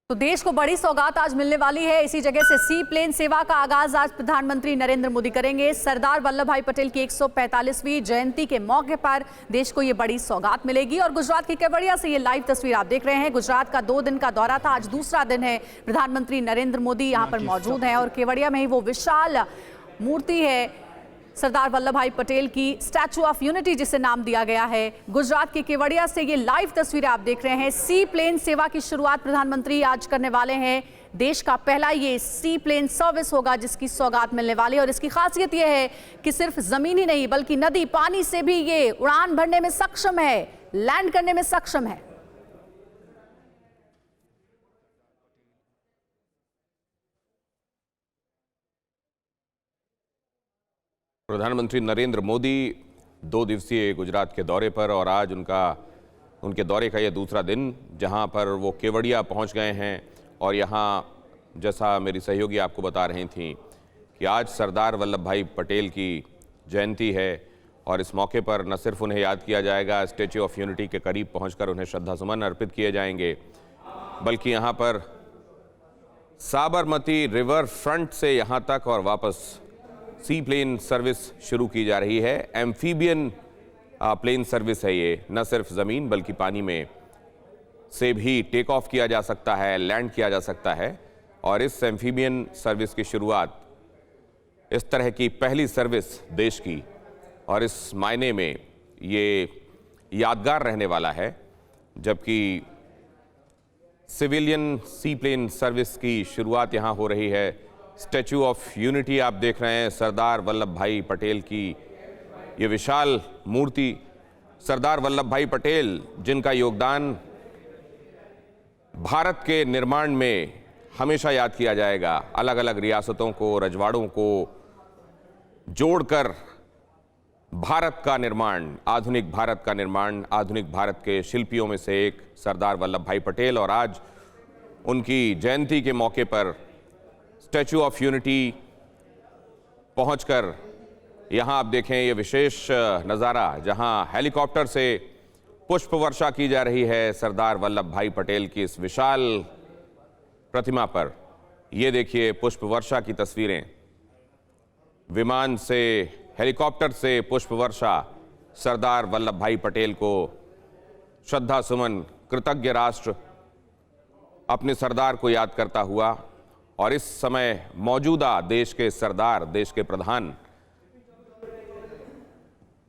तो देश को बड़ी सौगात आज मिलने वाली है। इसी जगह से सी प्लेन सेवा का आगाज आज प्रधानमंत्री नरेंद्र मोदी करेंगे। सरदार वल्लभ भाई पटेल की 145वीं जयंती के मौके पर देश को ये बड़ी सौगात मिलेगी। और गुजरात के केवड़िया से ये लाइव तस्वीर आप देख रहे हैं। गुजरात का 2 दिन का दौरा था, आज दूसरा दिन है। प्रधानमंत्री नरेंद्र मोदी यहाँ पर मौजूद हैं और केवड़िया में ही वो विशाल मूर्ति है सरदार वल्लभ भाई पटेल की, स्टैचू ऑफ यूनिटी जिसे नाम दिया गया है। गुजरात के केवड़िया से ये लाइव तस्वीरें आप देख रहे हैं। सी प्लेन सेवा की शुरुआत प्रधानमंत्री आज करने वाले हैं। देश का पहला ये सी प्लेन सर्विस होगा जिसकी सौगात मिलने वाली है। और इसकी खासियत यह है कि सिर्फ जमीन ही नहीं बल्कि नदी पानी से भी ये उड़ान भरने में सक्षम है, लैंड करने में सक्षम है। प्रधानमंत्री नरेंद्र मोदी 2 दिवसीय गुजरात के दौरे पर और आज उनके दौरे का यह दूसरा दिन, जहां पर वो केवड़िया पहुंच गए हैं। और यहां जैसा मेरी सहयोगी आपको बता रही थी कि आज सरदार वल्लभ भाई पटेल की जयंती है और इस मौके पर न सिर्फ उन्हें याद किया जाएगा, स्टैच्यू ऑफ यूनिटी के करीब पहुंचकर उन्हें श्रद्धासुमन अर्पित किए जाएंगे, बल्कि यहाँ पर साबरमती रिवर फ्रंट से यहाँ तक और वापस सी प्लेन सर्विस शुरू की जा रही है। एम्फीबियन प्लेन सर्विस है ये, न सिर्फ ज़मीन बल्कि पानी में से भी टेक ऑफ किया जा सकता है, लैंड किया जा सकता है। और इस एम्फीबियन सर्विस की शुरुआत, इस तरह की पहली सर्विस देश की, और इस मायने में ये यादगार रहने वाला है। जबकि सिविलियन सी प्लेन सर्विस की शुरुआत यहाँ हो रही है। स्टैचू ऑफ यूनिटी आप देख रहे हैं, सरदार वल्लभ भाई पटेल की ये विशाल मूर्ति। सरदार वल्लभ भाई पटेल जिनका योगदान भारत के निर्माण में हमेशा याद किया जाएगा। अलग अलग रियासतों को, रजवाड़ों को जोड़कर भारत का निर्माण, आधुनिक भारत का निर्माण, आधुनिक भारत के शिल्पियों में से एक सरदार वल्लभ भाई पटेल। और आज उनकी जयंती के मौके पर स्टैचू ऑफ यूनिटी पहुंचकर यहाँ आप देखें ये विशेष नज़ारा, जहाँ हेलीकॉप्टर से पुष्प वर्षा की जा रही है सरदार वल्लभ भाई पटेल की इस विशाल प्रतिमा पर। ये देखिए पुष्प वर्षा की तस्वीरें, विमान से, हेलीकॉप्टर से पुष्प वर्षा, सरदार वल्लभ भाई पटेल को श्रद्धा सुमन, कृतज्ञ राष्ट्र अपने सरदार को याद करता हुआ। और इस समय मौजूदा देश के सरदार, देश के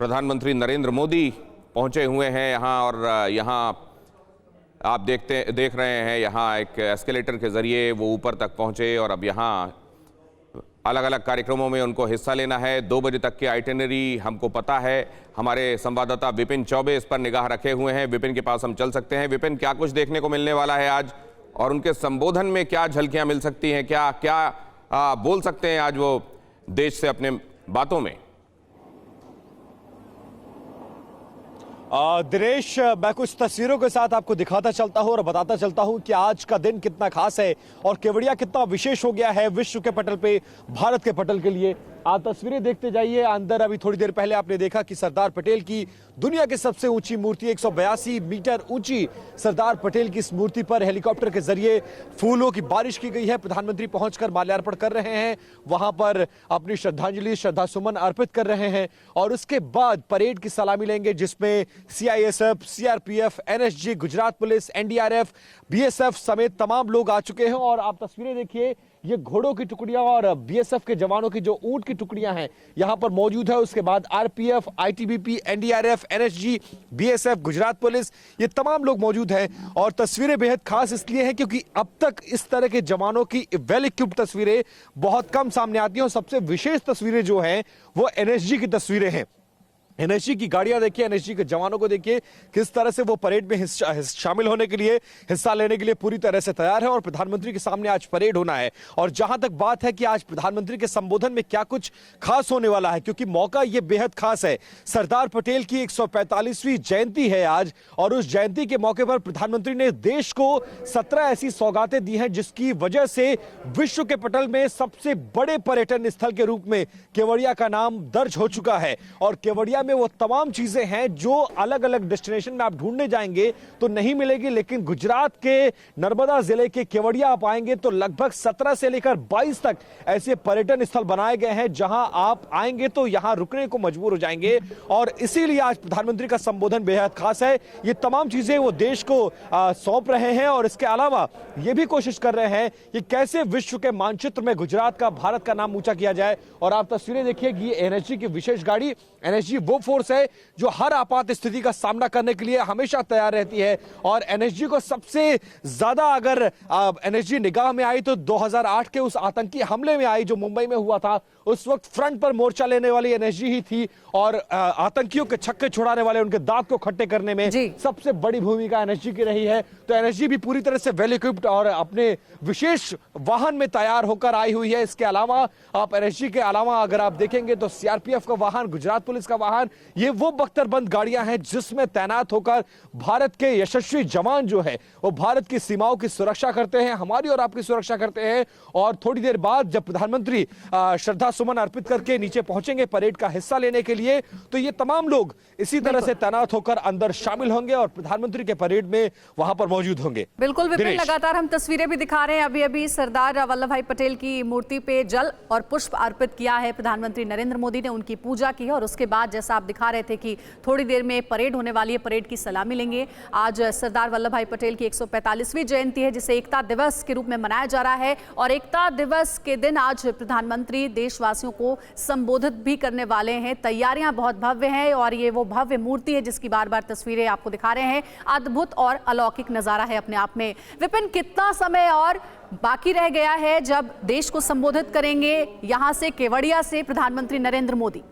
प्रधानमंत्री नरेंद्र मोदी पहुंचे हुए हैं यहाँ। और यहाँ आप देख रहे हैं, यहाँ एक एस्केलेटर के ज़रिए वो ऊपर तक पहुंचे और अब यहाँ अलग अलग कार्यक्रमों में उनको हिस्सा लेना है। 2 बजे तक की आइटिनरी हमको पता है। हमारे संवाददाता विपिन चौबे इस पर निगाह रखे हुए हैं। विपिन के पास हम चल सकते हैं। विपिन, क्या कुछ देखने को मिलने वाला है आज, और उनके संबोधन में क्या झलकियां मिल सकती हैं, क्या क्या बोल सकते हैं आज वो देश से अपने बातों में? दिनेश, मैं कुछ तस्वीरों के साथ आपको दिखाता चलता हूं और बताता चलता हूं कि आज का दिन कितना खास है और केवड़िया कितना विशेष हो गया है विश्व के पटल पे, भारत के पटल के लिए। आप तस्वीरें देखते जाइए। अंदर अभी थोड़ी देर पहले आपने देखा कि सरदार पटेल की दुनिया की सबसे ऊंची मूर्ति, 182 मीटर ऊंची सरदार पटेल की इस मूर्ति पर हेलीकॉप्टर के जरिए फूलों की बारिश की गई है। प्रधानमंत्री पहुंचकर माल्यार्पण कर रहे हैं, वहां पर अपनी श्रद्धांजलि, श्रद्धासुमन अर्पित कर रहे हैं। और उसके बाद परेड की सलामी लेंगे, जिसमें CISF, CRPF, NSG, Gujarat police, NDRF, BSF समेत तमाम लोग आ चुके हैं। और आप तस्वीरें देखिए, ये घोड़ों की टुकड़ियां और BSF के जवानों की जो ऊंट की टुकड़ियां हैं यहां पर मौजूद है। उसके बाद RPF, ITBP, NDRF, NSG, BSF, Gujarat police, ये तमाम लोग मौजूद हैं। और तस्वीरें बेहद खास इसलिए हैं क्योंकि अब तक इस तरह के जवानों की वेल इक्विप्ड तस्वीरें बहुत कम सामने आती हैं। और सबसे विशेष तस्वीरें जो हैं वो NSG की तस्वीरें हैं। NSG की गाड़ियां देखिए, NSG के जवानों को देखिए किस तरह से वो परेड में शामिल होने के लिए, हिस्सा लेने के लिए पूरी तरह से तैयार है। और प्रधानमंत्री के सामने आज परेड होना है। और जहां तक बात है कि आज प्रधानमंत्री के संबोधन में क्या कुछ खास होने वाला है, क्योंकि मौका ये बेहद खास है। सरदार पटेल की 145वीं जयंती है आज, और उस जयंती के मौके पर प्रधानमंत्री ने देश को 17 ऐसी सौगातें दी हैं जिसकी वजह से विश्व के पटल में सबसे बड़े पर्यटन स्थल के रूप में केवड़िया का नाम दर्ज हो चुका है। और केवड़िया में वो तमाम चीजें हैं जो अलग अलग डेस्टिनेशन में आप ढूंढने जाएंगे तो नहीं मिलेगी, लेकिन गुजरात के नर्मदा जिले के केवड़िया आप आएंगे तो लगभग 17 से लेकर 22 तक ऐसे पर्यटन स्थल बनाए गए हैं जहां आप आएंगे तो यहां रुकने को मजबूर हो जाएंगे। और इसीलिए आज प्रधानमंत्री का संबोधन बेहद खास है। ये तमाम चीजें वो देश को सौंप रहे हैं और इसके अलावा ये भी कोशिश कर रहे हैं कि कैसे विश्व के मानचित्र में गुजरात का, भारत का नाम ऊंचा किया जाए। और आप तस्वीरें देखिए कि ये एनएसजी की विशेष गाड़ी, एनएसजी वो फोर्स है जो हर आपात स्थिति का सामना करने के लिए हमेशा तैयार रहती है। और एनएसजी को सबसे ज्यादा अगर एनएसजी निगाह में आई तो 2008 के उस आतंकी हमले में आई जो मुंबई में हुआ था। उस वक्त फ्रंट पर मोर्चा लेने वाली एनएसजी ही थी और आतंकियों के छक्के छुड़ाने वाले, उनके दांत को खट्टे करने में सबसे बड़ी भूमिका एनएसजी की रही है। तो एनएसजी भी पूरी तरह से वेल इक्विप्ड और अपने विशेष वाहन में तैयार होकर आई हुई है। इसके अलावा आप एनएसजी के अलावा अगर आप देखेंगे तो सीआरपीएफ का वाहन, गुजरात पुलिस का वाहन, ये वो बख्तरबंद गाड़ियां हैं जिसमें तैनात होकर भारत के यशस्वी जवान जो है वो भारत की सीमाओं की सुरक्षा करते हैं, हमारी और आपकी सुरक्षा करते हैं। और थोड़ी देर बाद जब प्रधानमंत्री श्रद्धा सुमन अर्पित करके नीचे पहुंचेंगे परेड का हिस्सा लेने के लिए, तो ये तमाम लोग इसी तरह से तैनात होकर अंदर शामिल होंगे और प्रधानमंत्री के परेड में वहां पर मौजूद होंगे। बिल्कुल विपिन, लगातार हम तस्वीरें भी दिखा रहे हैं। अभी अभी सरदार वल्लभ भाई पटेल की मूर्ति पे जल और पुष्प अर्पित किया है प्रधानमंत्री नरेंद्र मोदी ने, उनकी पूजा की है और उसके बाद जैसा आप दिखा रहे थे कि थोड़ी देर में परेड होने वाली है, परेड की सलामी लेंगे। आज सरदार वल्लभ भाई पटेल की 145वीं जयंती है जिसे एकता दिवस के रूप में मनाया जा रहा है। और एकता दिवस के दिन आज प्रधानमंत्री देशवासियों को संबोधित भी करने वाले हैं। तैयारियां बहुत भव्य हैं और ये वो भव्य मूर्ति है जिसकी बार बार तस्वीरें आपको दिखा रहे हैं। अद्भुत और अलौकिक नजारा है अपने आप में। विपिन, कितना समय और बाकी रह गया है जब देश को संबोधित करेंगे यहां से केवड़िया से प्रधानमंत्री नरेंद्र मोदी?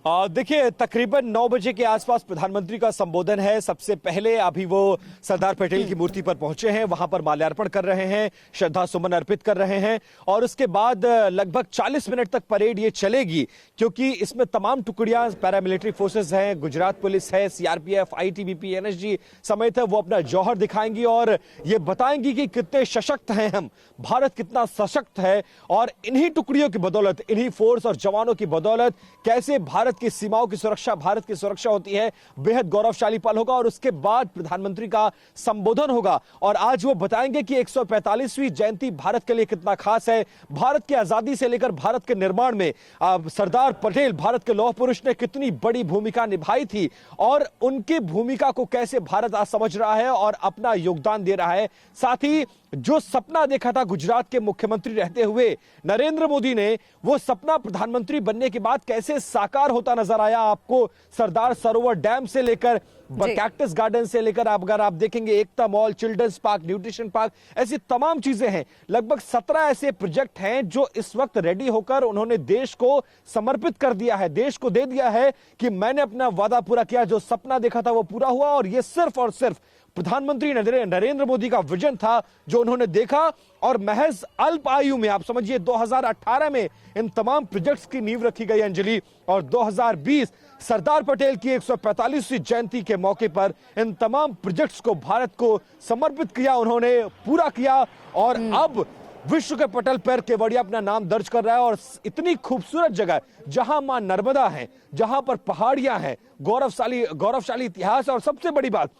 देखिए, तकरीबन 9 बजे के आसपास प्रधानमंत्री का संबोधन है। सबसे पहले अभी वो सरदार पटेल की मूर्ति पर पहुंचे हैं, वहां पर माल्यार्पण कर रहे हैं, श्रद्धा सुमन अर्पित कर रहे हैं और उसके बाद लगभग 40 मिनट तक परेड ये चलेगी क्योंकि इसमें तमाम टुकड़ियां, पैरामिलिट्री फोर्सेस हैं, गुजरात पुलिस है, सीआरपीएफ, आईटीबीपी, एनएसजी समेत है, वो अपना जौहर दिखाएंगी और ये बताएंगी कि कितने सशक्त हैं हम, भारत कितना सशक्त है। और इन्हीं टुकड़ियों की बदौलत, इन्हीं फोर्स और जवानों की बदौलत कैसे भारत की सीमाओं की सुरक्षा, भारत की सुरक्षा होती है, बेहद गौरवशाली पल होगा। और उसके बाद प्रधानमंत्री का संबोधन होगा और आज वो बताएंगे कि 145वीं जयंती भारत के लिए कितना खास है। भारत की आजादी से लेकर भारत के निर्माण में सरदार पटेल, भारत के लौह पुरुष, ने कितनी बड़ी भूमिका निभाई थी और उनकी भूमिका को कैसे भारत आज समझ रहा है और अपना योगदान दे रहा है। साथ ही जो सपना देखा था गुजरात के मुख्यमंत्री रहते हुए नरेंद्र मोदी ने, वो सपना प्रधानमंत्री बनने के बाद कैसे साकार होता नजर आया आपको। सरदार सरोवर डैम से लेकर कैक्टस गार्डन से लेकर अगर आप देखेंगे Ekta mall, childrens park, nutrition park, ऐसी तमाम चीजें हैं। लगभग 17 ऐसे प्रोजेक्ट हैं जो इस वक्त रेडी होकर उन्होंने देश को समर्पित कर दिया है, देश को दे दिया है कि मैंने अपना वादा पूरा किया, जो सपना देखा था वो पूरा हुआ। और ये सिर्फ और सिर्फ प्रधानमंत्री नरेंद्र मोदी का विजन था जो उन्होंने देखा और महज अल्प आयु में, आप समझिए 2018 में इन तमाम प्रोजेक्ट्स की नींव रखी गई अंजलि, और 2020 सरदार पटेल की 145वीं जयंती के मौके पर इन तमाम प्रोजेक्ट्स को भारत को समर्पित किया, उन्होंने पूरा किया। और अब विश्व के पटल पर केवड़िया अपना नाम दर्ज कर रहा है और इतनी खूबसूरत जगह जहां मां नर्मदा है, जहां पर पहाड़ियां हैं, गौरवशाली इतिहास, और सबसे बड़ी बात,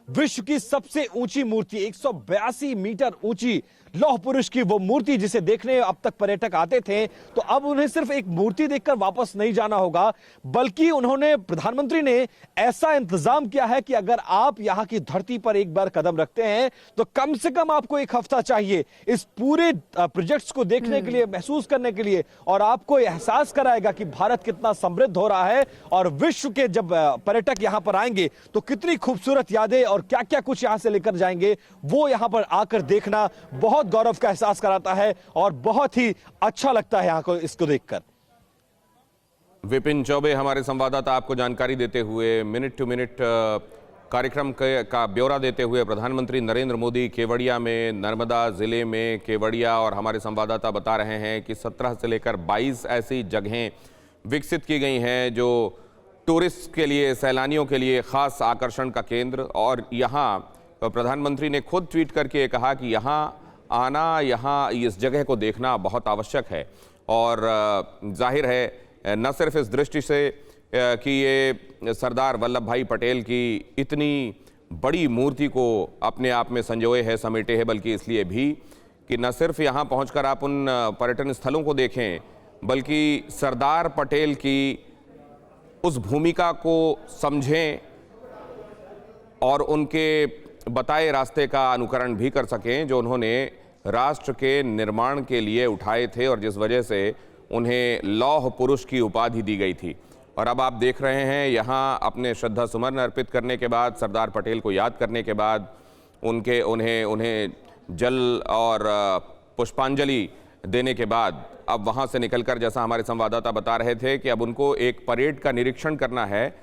विश्व की सबसे ऊंची मूर्ति, 182 मीटर ऊंची लौह पुरुष की वो मूर्ति जिसे देखने अब तक पर्यटक आते थे। तो अब उन्हें सिर्फ एक मूर्ति देखकर वापस नहीं जाना होगा, बल्कि उन्होंने, प्रधानमंत्री ने ऐसा इंतजाम किया है कि अगर आप यहां की धरती पर एक बार कदम रखते हैं तो कम से कम आपको 1 हफ्ता चाहिए इस पूरे प्रोजेक्ट्स को देखने के लिए, महसूस करने के लिए, और आपको एहसास कराएगा कि भारत कितना समृद्ध हो रहा है। और विश्व के जब पर्यटक यहां पर आएंगे तो कितनी खूबसूरत यादें और क्या क्या कुछ यहां से लेकर जाएंगे, वो यहां पर आकर देखना बहुत गौरव का एहसास कराता है और बहुत ही अच्छा लगता है यहां को इसको देखकर। विपिन चौबे हमारे संवाददाता आपको जानकारी देते हुए, मिनट टू मिनट कार्यक्रम का ब्यौरा देते हुए, प्रधानमंत्री नरेंद्र मोदी केवड़िया में, नर्मदा जिले में केवड़िया, और हमारे संवाददाता बता रहे हैं कि 17 से लेकर 22 ऐसी जगहें विकसित की गई हैं जो टूरिस्ट के लिए, सैलानियों के लिए खास आकर्षण का केंद्र। और यहाँ प्रधानमंत्री ने खुद ट्वीट करके कहा कि यहाँ आना, यहाँ इस जगह को देखना बहुत आवश्यक है। और जाहिर है न सिर्फ इस दृष्टि से कि ये सरदार वल्लभ भाई पटेल की इतनी बड़ी मूर्ति को अपने आप में संजोए है, समेटे है, बल्कि इसलिए भी कि न सिर्फ यहाँ पहुंचकर आप उन पर्यटन स्थलों को देखें, बल्कि सरदार पटेल की उस भूमिका को समझें और उनके बताए रास्ते का अनुकरण भी कर सकें जो उन्होंने राष्ट्र के निर्माण के लिए उठाए थे और जिस वजह से उन्हें लौह पुरुष की उपाधि दी गई थी। और अब आप देख रहे हैं यहाँ अपने श्रद्धा सुमन अर्पित करने के बाद, सरदार पटेल को याद करने के बाद, उन्हें जल और पुष्पांजलि देने के बाद अब वहाँ से निकलकर, जैसा हमारे संवाददाता बता रहे थे, कि अब उनको एक परेड का निरीक्षण करना है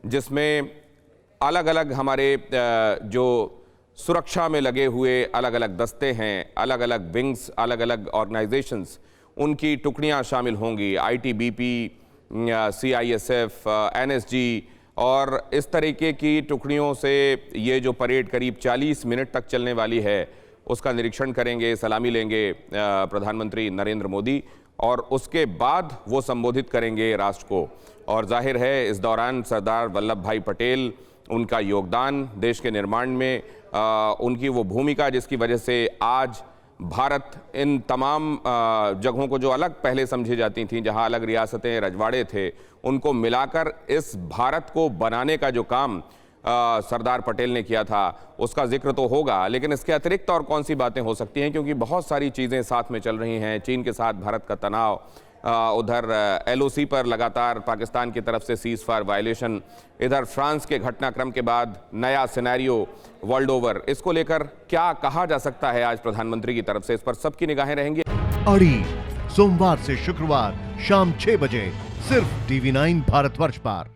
जिसमें अलग अलग हमारे जो सुरक्षा में लगे हुए अलग अलग दस्ते हैं, अलग अलग विंग्स, अलग अलग ऑर्गेनाइजेशंस, उनकी टुकड़ियां शामिल होंगी, आईटीबीपी, सीआईएसएफ, एनएसजी और इस तरीके की टुकड़ियों से ये जो परेड करीब 40 मिनट तक चलने वाली है उसका निरीक्षण करेंगे, सलामी लेंगे प्रधानमंत्री नरेंद्र मोदी और उसके बाद वो संबोधित करेंगे राष्ट्र को। और जाहिर है इस दौरान सरदार वल्लभ भाई पटेल, उनका योगदान देश के निर्माण में, उनकी वो भूमिका जिसकी वजह से आज भारत इन तमाम जगहों को जो अलग पहले समझी जाती थीं, जहां अलग रियासतें, रजवाड़े थे, उनको मिलाकर इस भारत को बनाने का जो काम सरदार पटेल ने किया था उसका जिक्र तो होगा, लेकिन इसके अतिरिक्त और कौन सी बातें हो सकती हैं, क्योंकि बहुत सारी चीज़ें साथ में चल रही हैं। चीन के साथ भारत का तनाव, उधर एलओसी पर लगातार पाकिस्तान की तरफ से सीज फायर वायलेशन, इधर फ्रांस के घटनाक्रम के बाद नया सिनेरियो वर्ल्ड ओवर, इसको लेकर क्या कहा जा सकता है आज प्रधानमंत्री की तरफ से, इस पर सबकी निगाहें रहेंगी। अड़ी सोमवार से शुक्रवार शाम 6 बजे सिर्फ TV9 भारतवर्ष पर।